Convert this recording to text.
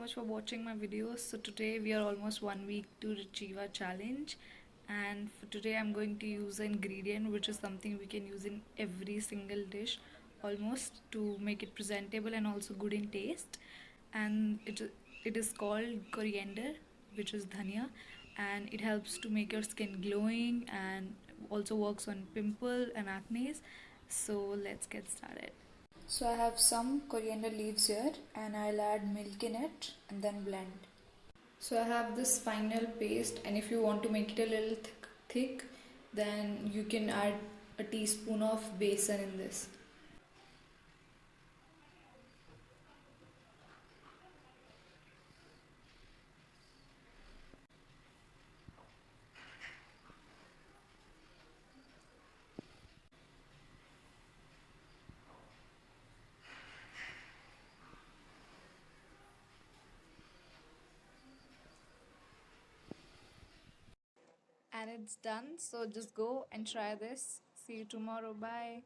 much for watching my videos. So today we are almost 1 week to achieve our challenge, and for today I'm going to use an ingredient which is something we can use in every single dish almost to make it presentable and also good in taste. And it is called coriander, which is dhania, and it helps to make your skin glowing and also works on pimple and acne. So let's get started. So I have some coriander leaves here and I'll add milk in it and then blend. So I have this final paste, and if you want to make it a little thick, then you can add a teaspoon of besan in this. And it's done, so just go and try this. See you tomorrow. Bye.